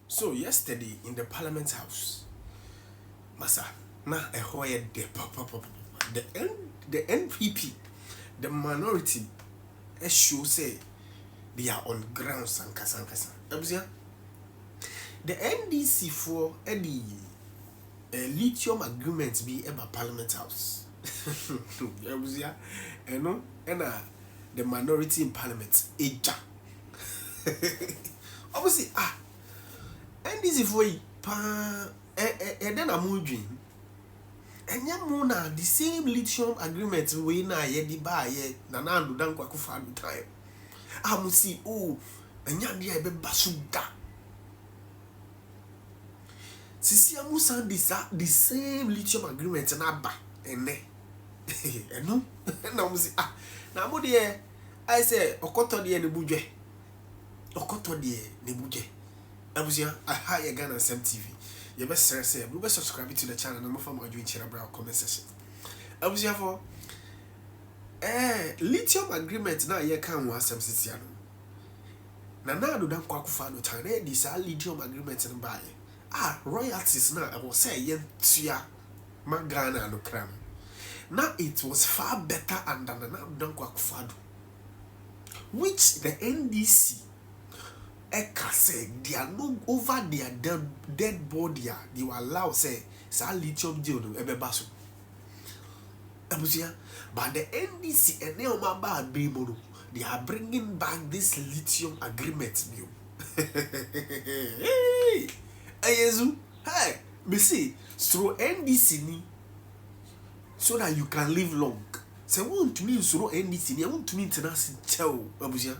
So yesterday in the Parliament House, Masa, na ehoye de the NPP, the minority, show say they are on grounds and kasa. The NDC for any lithium agreements be about Parliament House. And the minority in Parliament, eja. Obviously, NDC for and then I'm wondering, and yamuna the same lithium agreement we na yedi ba ye na do dan kwakufa do time. I see, oh, and yam be basuda. Sisi amusan the same lithium agreement na ba ene. Eno na mu si na mo de I say okoto de ne budwe. Okoto de ne budwe. Abusia aha ye Ghana Sam TV. You best say you best subscribe to the channel and move my join share about comment section. Abusia for lithium agreement na ye kan wa Sam sisi ano. Na do dan kwakufa no time na this lithium agreement no ba ye. Royalties na I was say yen tua ma Ghana no kram. Now it was far better and than na kwakufa do. Which the NDC say they are no over their dead body, they will allow say lithium deal no ebebaso. But the NDC and Neomaba Bimono, they are bringing back this lithium agreement new. Hey, hey, me see through NDC ni so that you can live long. Say want to mean through NDC ni I want to mean tenacity tell Abusia.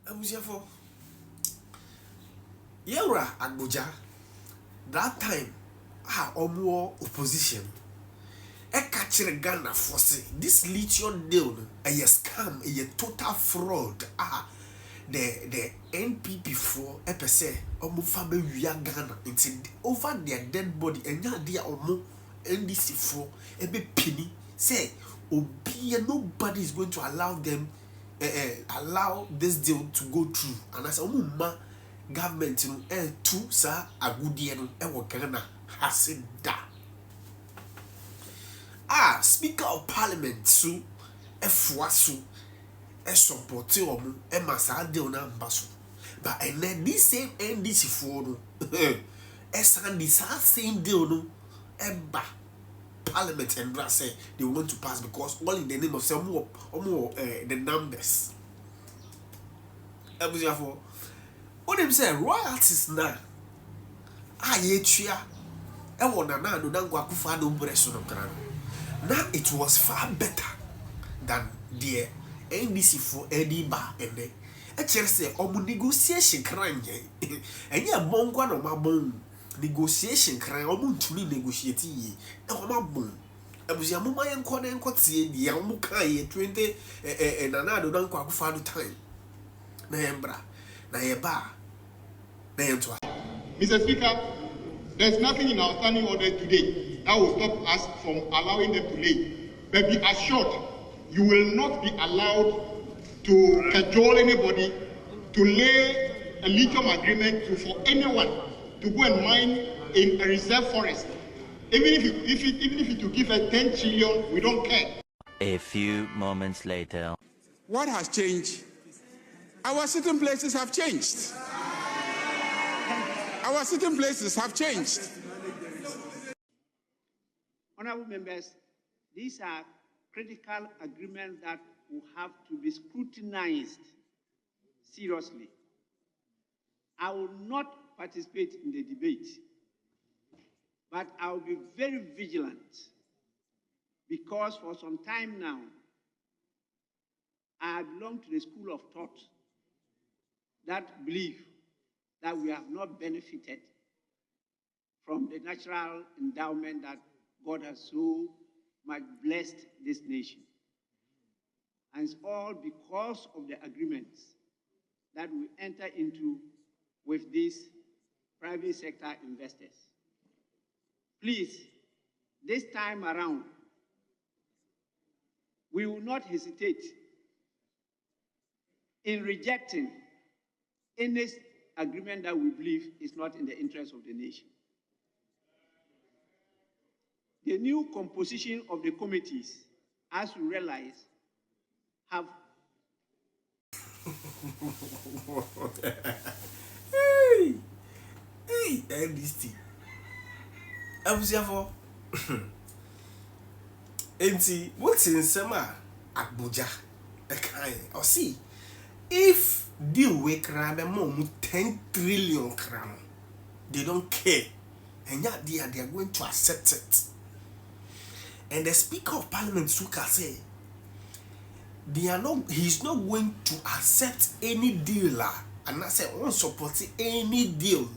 Abusia for Yera Abuja that time omo opposition catch Ghana for say this lithium deal a scam a total fraud the NPP for say omo fabe wia Ghana into over their dead body and ya dia omo NDC for ebe penny say nobody is going to allow them allow this deal to go through and as ma government no to sa agudie no wo Ghana hasida Speaker of Parliament su efuasu support omo masa deal na mbaso but and then this same NDC for no this same deal no eba Parliament and say they want to pass because all in the name of some the numbers. For what them say royalties na AY3ka na do dan kwakufa do breso no kran. Now it was far better than the NDC for Ediba and then say negotiation kran ye. And ya bonkwa no mabon negotiation kran to me negotiate ye e ho mabon abusia mo mayen ko na enkotie di ya mo kan ye 20 na do dan kwakufa do time na yembra na yeba na yentwa. Mr. Speaker, there's nothing in our standing order today that will stop us from allowing them to lay. But be assured, you will not be allowed to cajole anybody to lay a lithium agreement for anyone to go and mine in a reserve forest. Even if you give us 10 trillion, we don't care. A few moments later. What has changed? Our sitting places have changed. Our sitting places have changed. Honorable members, these are critical agreements that will have to be scrutinized seriously. I will not participate in the debate, but I will be very vigilant because for some time now, I belong to the school of thought that believe that we have not benefited from the natural endowment that God has so much blessed this nation. And it's all because of the agreements that we enter into with these private sector investors. Please, this time around, we will not hesitate in rejecting any agreement that we believe is not in the interest of the nation. The new composition of the committees, as we realize, have hey, NDC. Abusiafo. Enti, what's in Sema Abuja? Or see, if deal with Wr0ng 10 trillion crown, they don't care. And yet they are going to accept it. And the Speaker of Parliament, Suka, say, he's not going to accept any deal. And I say, won't support any deal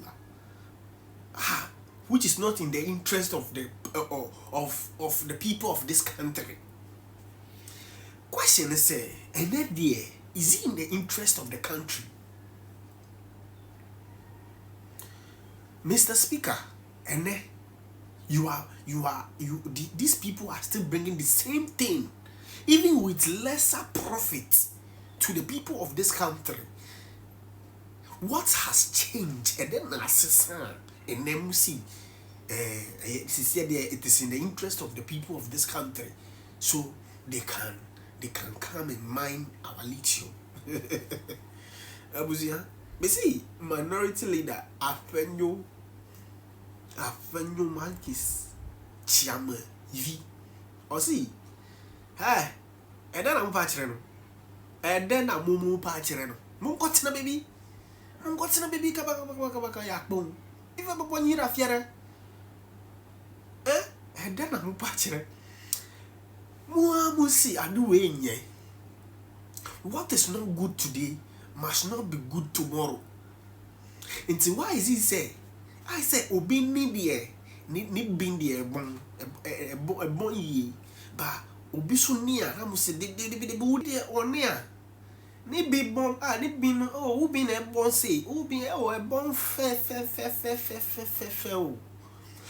which is not in the interest of the the people of this country. Question is, and that day, is it in the interest of the country? Mr. Speaker, and then these people are still bringing the same thing, even with lesser profit to the people of this country. What has changed? And then and then we see it is in the interest of the people of this country, so they can come and mine our lithium. Abuzia, but see, minority leader Afenyo Mankis Chiama V. Or see, hey, and then I'm patching, and then I'm mumu patching. Munkotina baby, kabaka yakbon. If I'm upon you, Rafiara, and then I'm patching. Muamusi aduenye. What is not good today must not be good tomorrow. And so why is he say? I say obi need being there a bon ye, but obi so near. I must say the wood there or near. Ni be bon ni bin who been a bon say who be a bon fe.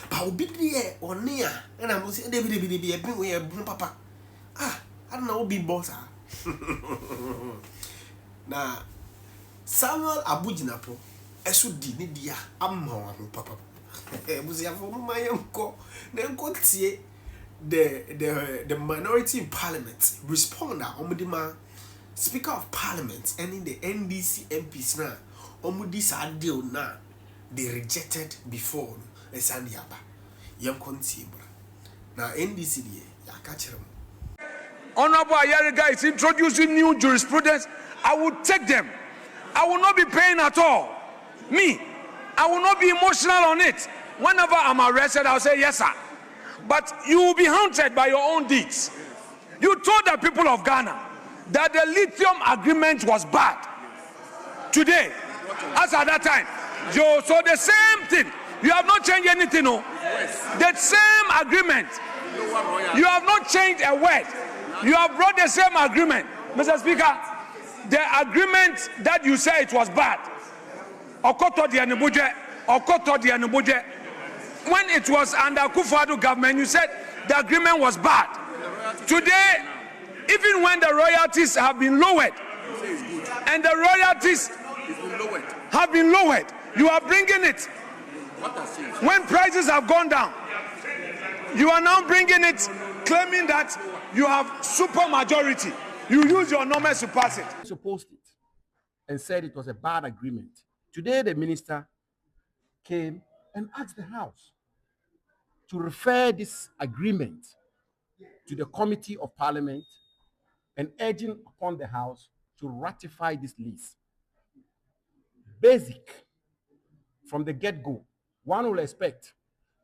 But obi there or near, and I must say be a bin we a bon papa. I don't know be boss. Na Samuel Abujinapo esudi ni dia amma papa. Ebusiafo mayenko nenko tie the minority in parliament respond omudima Speaker of Parliament and in the NDC MPs na omudi sa deal na they rejected before esandiaba yam konti bra na NDC die ya ka kire mo. Honorable AY3ka is introducing new jurisprudence. I will take them. I will not be paying at all. Me, I will not be emotional on it. Whenever I'm arrested, I'll say, yes, sir. But you will be haunted by your own deeds. You told the people of Ghana that the lithium agreement was bad. Today, as at that time, so the same thing. You have not changed anything, no? The same agreement. You have not changed a word. You have brought the same agreement. Mr. Speaker, the agreement that you say it was bad, when it was under Akufo-Addo government, you said the agreement was bad. Today, even when the royalties have been lowered, and the royalties have been lowered, you are bringing it. When prices have gone down, you are now bringing it, claiming that you have super majority. You use your numbers to pass it. Opposed it and said it was a bad agreement. Today, the minister came and asked the House to refer this agreement to the Committee of Parliament and urging upon the House to ratify this lease. Basic, from the get-go, one will expect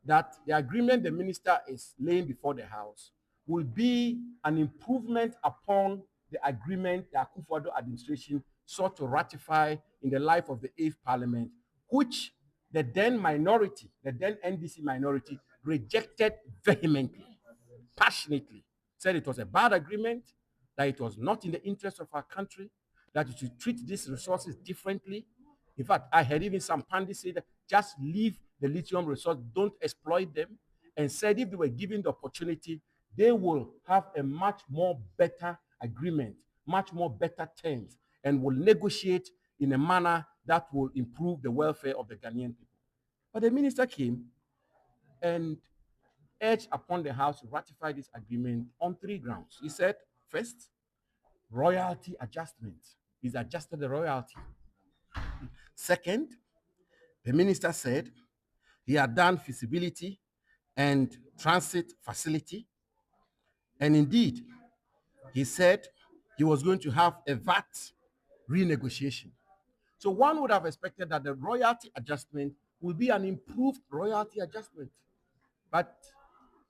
that the agreement the minister is laying before the House will be an improvement upon the agreement the Akufo-Addo administration sought to ratify in the life of the 8th Parliament, which the then minority, the then NDC minority, rejected vehemently, passionately, said it was a bad agreement, that it was not in the interest of our country, that we should treat these resources differently. In fact, I heard even some pundits say that just leave the lithium resource, don't exploit them, and said if they were given the opportunity, they will have a much more better agreement, much more better terms, and will negotiate in a manner that will improve the welfare of the Ghanaian people. But the minister came and urged upon the House to ratify this agreement on 3 grounds. He said, first, royalty adjustment. He's adjusted the royalty. Second, the minister said he had done feasibility and transit facility. And indeed, he said he was going to have a VAT renegotiation. So one would have expected that the royalty adjustment will be an improved royalty adjustment. But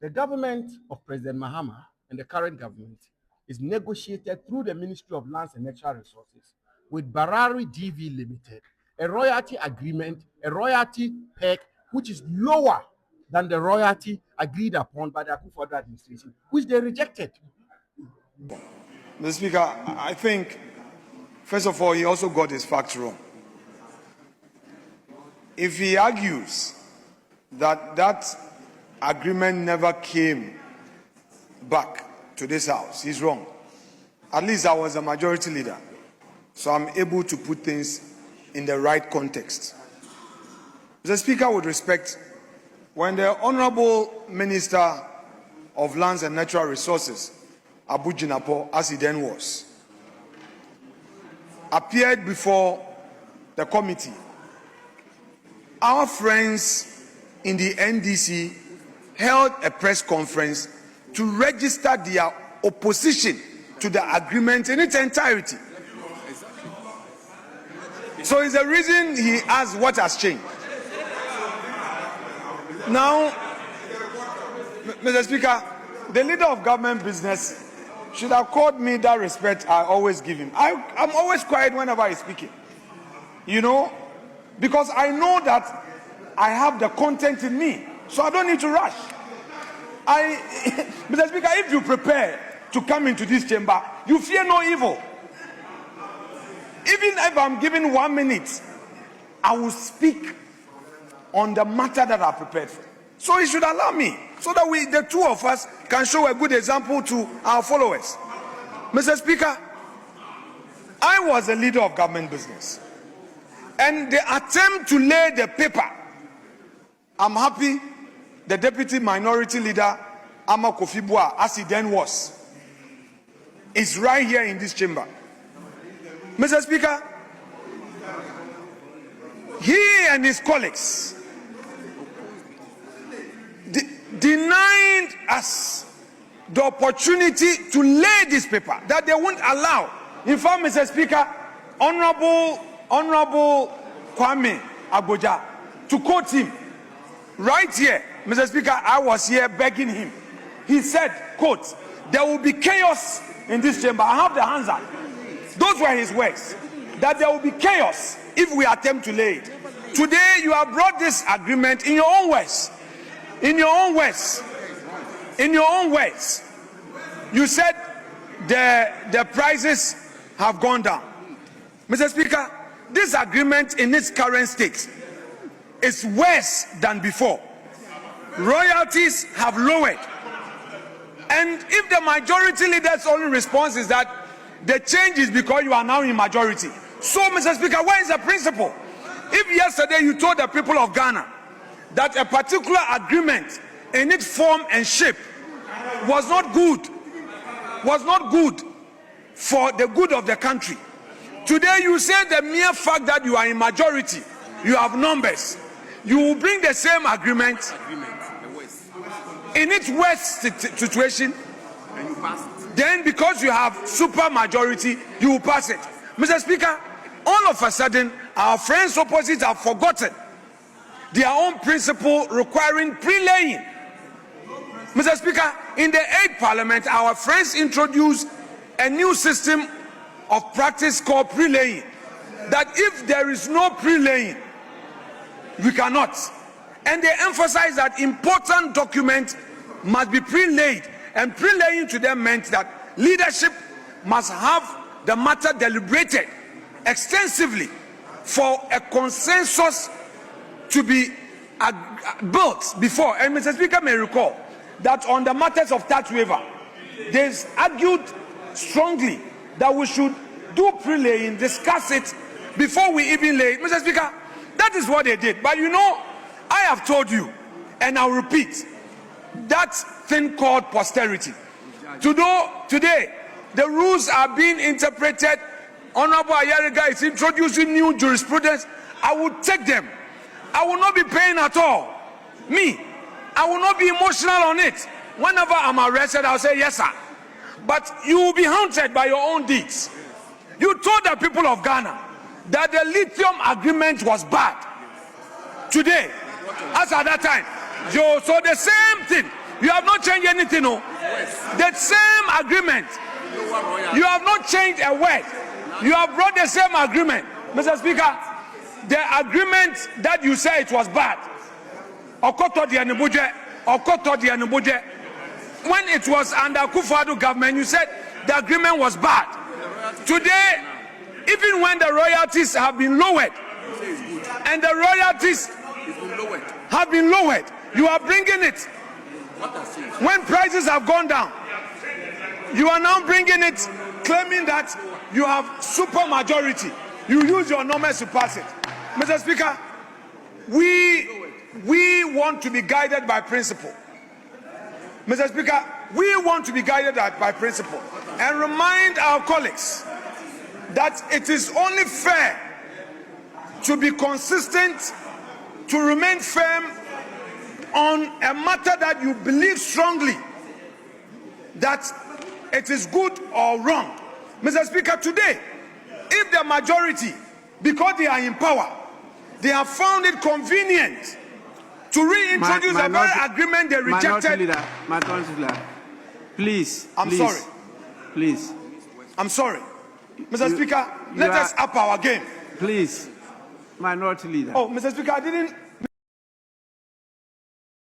the government of President Mahama and the current government is negotiated through the Ministry of Lands and Natural Resources with Barari DV Limited, a royalty agreement, a royalty peg, which is lower than the royalty agreed upon by the Akufo-Addo administration, which they rejected. Mr. Speaker, I think, first of all, he also got his facts wrong. If he argues that that agreement never came back to this House, he's wrong. At least I was a majority leader, so I'm able to put things in the right context. Mr. Speaker, with respect, when the Honorable Minister of Lands and Natural Resources, Abu Jinapo, as he then was, appeared before the committee, our friends in the NDC held a press conference to register their opposition to the agreement in its entirety. So it's the reason he asked what has changed. Now, Mr. Speaker, the leader of government business should have called me that respect I always give him. I'm always quiet whenever he's speaking. You know, because I know that I have the content in me, so I don't need to rush. Mr. Speaker, if you prepare to come into this chamber, you fear no evil. Even if I'm given 1 minute, I will speak on the matter that I prepared for. So he should allow me, so that the two of us can show a good example to our followers. Mr. Speaker, I was a leader of government business, and the attempt to lay the paper, I'm happy the deputy minority leader, Ama Kofi Boa, as he then was, is right here in this chamber. Mr. Speaker, he and his colleagues denied us the opportunity to lay this paper, that they won't allow. In fact, Mr. Speaker, Honorable Kwame Agboja, to quote him, right here, Mr. Speaker, I was here begging him. He said, quote, "There will be chaos in this chamber." I have the hands up. Those were his words. That there will be chaos if we attempt to lay it. Today, you have brought this agreement in your own words. In your own words. In your own words. You said the prices have gone down. Mr. Speaker, this agreement in its current state is worse than before. Royalties have lowered. And if the majority leader's only response is that the change is because you are now in majority. So, Mr. Speaker, where is the principle? If yesterday you told the people of Ghana that a particular agreement in its form and shape was not good for the good of the country, today you say the mere fact that you are in majority, you have numbers, you will bring the same agreement in its worst situation, and you pass it. Then because you have super majority, you will pass it. Mr. Speaker, all of a sudden, our friends opposite have forgotten their own principle requiring pre-laying. Mr. Speaker, in the 8th Parliament, our friends introduced a new system of practice called pre-laying. That if there is no pre-laying, we cannot. And they emphasize that important documents must be pre-laid. And pre-laying to them meant that leadership must have the matter deliberated extensively for a consensus to be built before. And Mr. Speaker may recall that on the matters of tax waiver, they argued strongly that we should do pre-laying, discuss it before we even lay. Mr. Speaker, that is what they did. But you know, I have told you, and I'll repeat, that thing called posterity. Today, the rules are being interpreted. Honorable AY3ka is introducing new jurisprudence. I will take them. I will not be paying at all. Me, I will not be emotional on it. Whenever I'm arrested, I'll say, yes, sir. But you will be haunted by your own deeds. You told the people of Ghana that the lithium agreement was bad. Today, as at that time, so the same thing. You have not changed anything, no? The same agreement. You have not changed a word. You have brought the same agreement. Mr. Speaker, the agreement that you say it was bad. When it was under Akufo-Addo government, you said the agreement was bad. Today, even when the royalties have been lowered, and the royalties have been lowered, you are bringing it. When prices have gone down, you are now bringing it, claiming that you have super majority. You use your numbers to pass it. Mr. Speaker, we want to be guided by principle. Mr. Speaker, we want to be guided by principle and remind our colleagues that it is only fair to be consistent, to remain firm on a matter that you believe strongly that it is good or wrong. Mr. Speaker, today, if the majority, because they are in power, they have found it convenient to reintroduce a very agreement they rejected. Minority leader, please. I'm sorry. Please. I'm sorry. Mr. Speaker, let us up our game. Please. Minority leader. Oh, Mr. Speaker, I didn't